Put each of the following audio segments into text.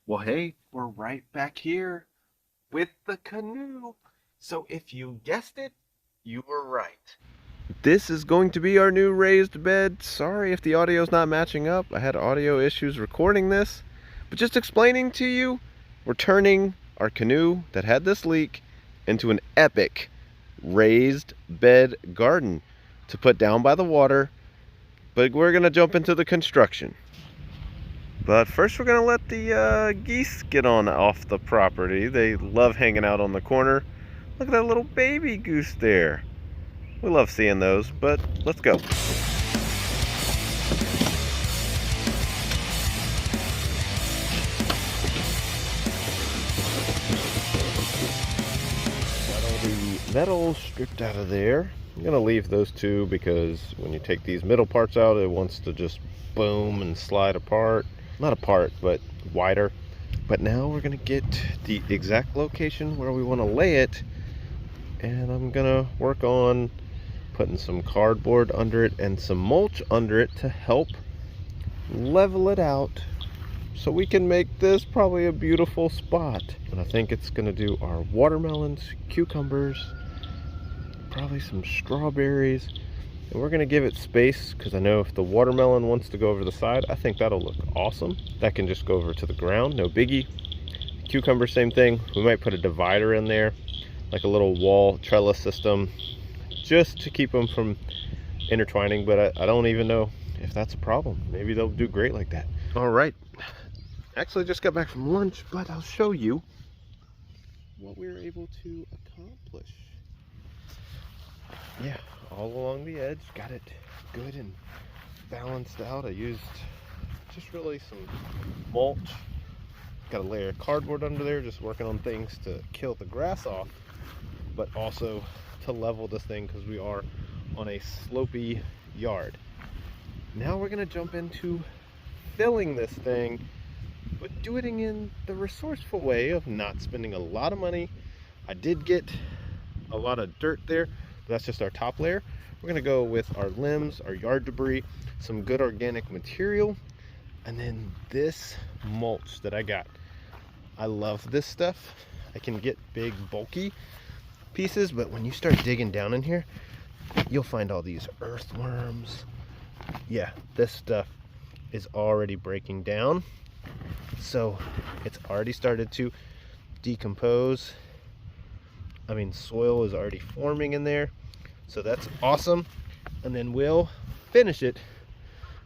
Well, hey, we're right back here with the canoe. So if you guessed it, you were right. This is going to be our new raised bed. Sorry if the audio's not matching up. I had audio issues recording this. But just explaining to you, we're turning our canoe that had this leak into an epic raised bed garden to put down by the water. But we're going to jump into the construction. But first we're going to let the geese get on off the property. They love hanging out on the corner. Look at that little baby goose there. We love seeing those, but let's go. Got all the metal stripped out of there. I'm going to leave those two because when you take these middle parts out, it wants to just boom and slide apart. Not apart, but wider. But now we're gonna get the exact location where we want to lay it, and I'm gonna work on putting some cardboard under it and some mulch under it to help level it out so we can make this probably a beautiful spot. And I think it's gonna do our watermelons, cucumbers, probably some strawberries. And we're gonna give it space because I know if the watermelon wants to go over the side, I think that'll look awesome. That can just go over to the ground, no biggie. Cucumber, same thing. We might put a divider in there, like a little wall trellis system, just to keep them from intertwining, but I don't even know if that's a problem. Maybe they'll do great like that. All right. Actually, just got back from lunch, but I'll show you what we were able to accomplish. Yeah, all along the edge, got it good and balanced out. I used just really some mulch. Got a layer of cardboard under there, just working on things to kill the grass off, but also to level this thing because we are on a slopey yard. Now we're gonna jump into filling this thing, but doing it in the resourceful way of not spending a lot of money. I did get a lot of dirt there. That's just our top layer. We're gonna go with our limbs, our yard debris, some good organic material, and then this mulch that I got. I love this stuff. I can get big, bulky pieces, but when you start digging down in here, you'll find all these earthworms. Yeah, this stuff is already breaking down. So it's already started to decompose. I mean, soil is already forming in there. So that's awesome. And then we'll finish it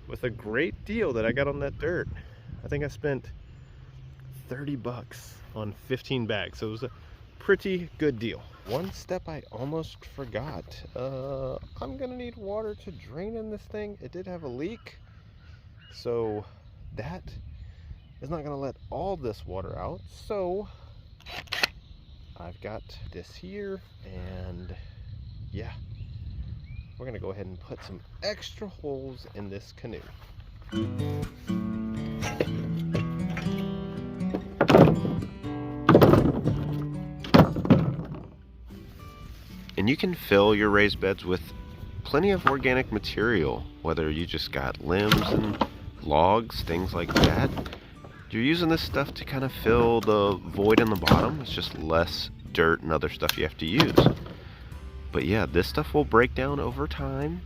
with a great deal that I got on that dirt. I think I spent 30 bucks on 15 bags. So it was a pretty good deal. One step I almost forgot. I'm gonna need water to drain in this thing. It did have a leak. So that is not gonna let all this water out. So I've got this here, and yeah, we're gonna go ahead and put some extra holes in this canoe. And you can fill your raised beds with plenty of organic material, whether you just got limbs and logs, things like that. You're using this stuff to kind of fill the void in the bottom. It's just less dirt and other stuff you have to use. But yeah, this stuff will break down over time.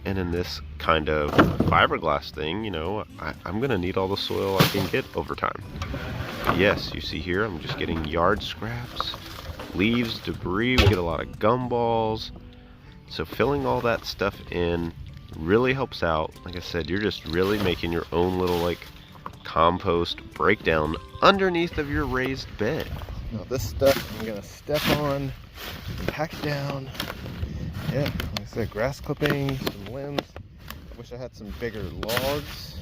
And in this kind of fiberglass thing, you know, I'm gonna need all the soil I can get over time. But yes, you see here, I'm just getting yard scraps, leaves, debris. We get a lot of gumballs. So filling all that stuff in really helps out. Like I said, you're just really making your own little like compost breakdown underneath of your raised bed. Now this stuff I'm gonna step on and pack it down. Yeah, like I said, grass clippings, some limbs. I wish I had some bigger logs,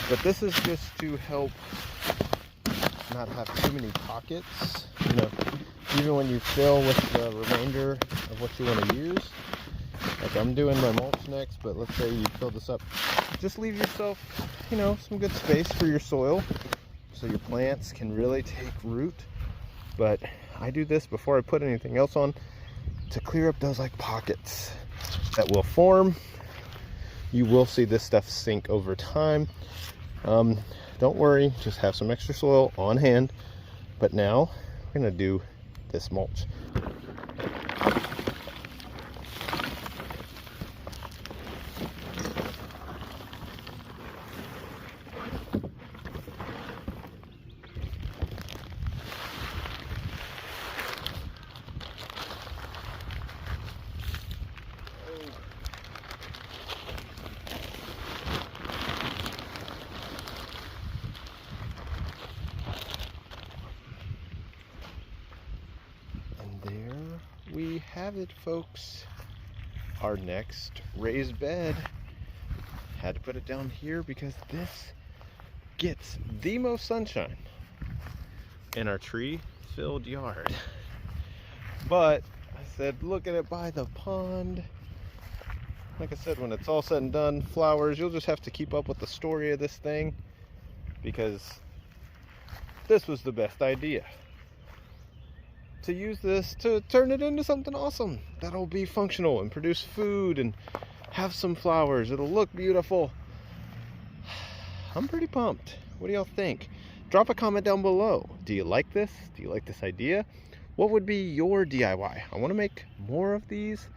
but this is just to help not have too many pockets. You know, even when you fill with the remainder of what you want to use, like I'm doing my mulch next, but let's say you fill this up, just leave yourself, you know, some good space for your soil so your plants can really take root. But I do this before I put anything else on to clear up those like pockets that will form. You will see this stuff sink over time. don't worry, just have some extra soil on hand. But now we're gonna do this mulch. We have it, folks. Our next raised bed. Had to put it down here because this gets the most sunshine in our tree-filled yard. But I said, look at it by the pond. Like I said, when it's all said and done, flowers, you'll just have to keep up with the story of this thing, because this was the best idea. To use this to turn it into something awesome that'll be functional and produce food and have some flowers. It'll look beautiful. I'm pretty pumped. What do y'all think? Drop a comment down below. Do you like this? Do you like this idea? What would be your DIY? I want to make more of these.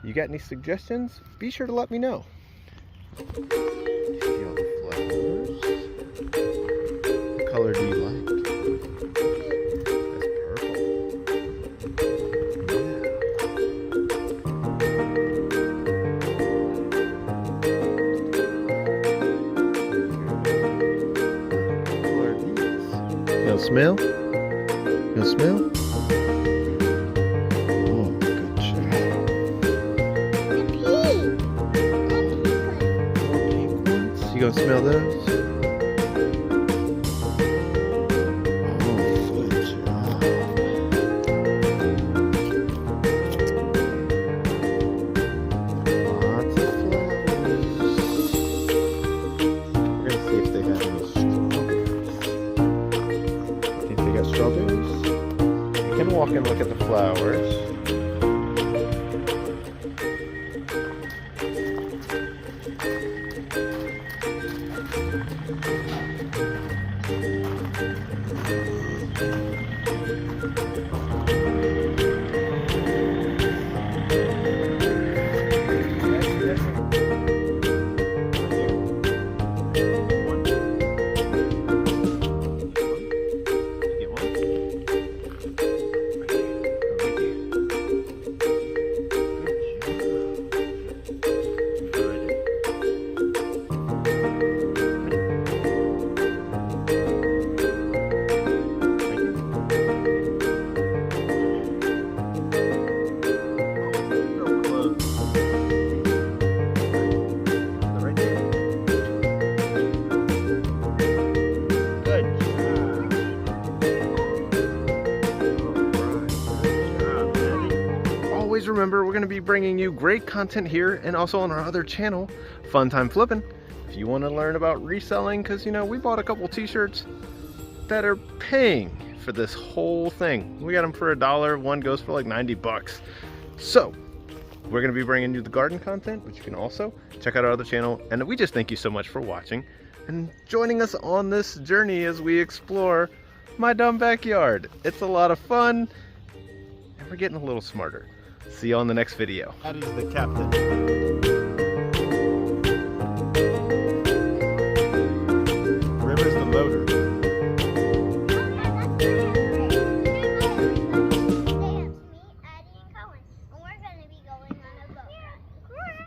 You got any suggestions? Be sure to let me know. See all the flowers? What color do you like? Smell? You smell? Oh, good job. Pink ones. You gonna smell those? Oh, good job. Lots of flowers. We're gonna see if they have any strawberries. You can walk and look at the flowers. Remember, we're going to be bringing you great content here and also on our other channel, Fun Time Flipping. If you want to learn about reselling, because you know we bought a couple t-shirts that are paying for this whole thing. We got them for $1. One goes for like 90 bucks. So we're going to be bringing you the garden content, but you can also check out our other channel. And we just thank you so much for watching and joining us on this journey as we explore my dumb backyard. It's a lot of fun and we're getting a little smarter. See you on the next video. That is the captain.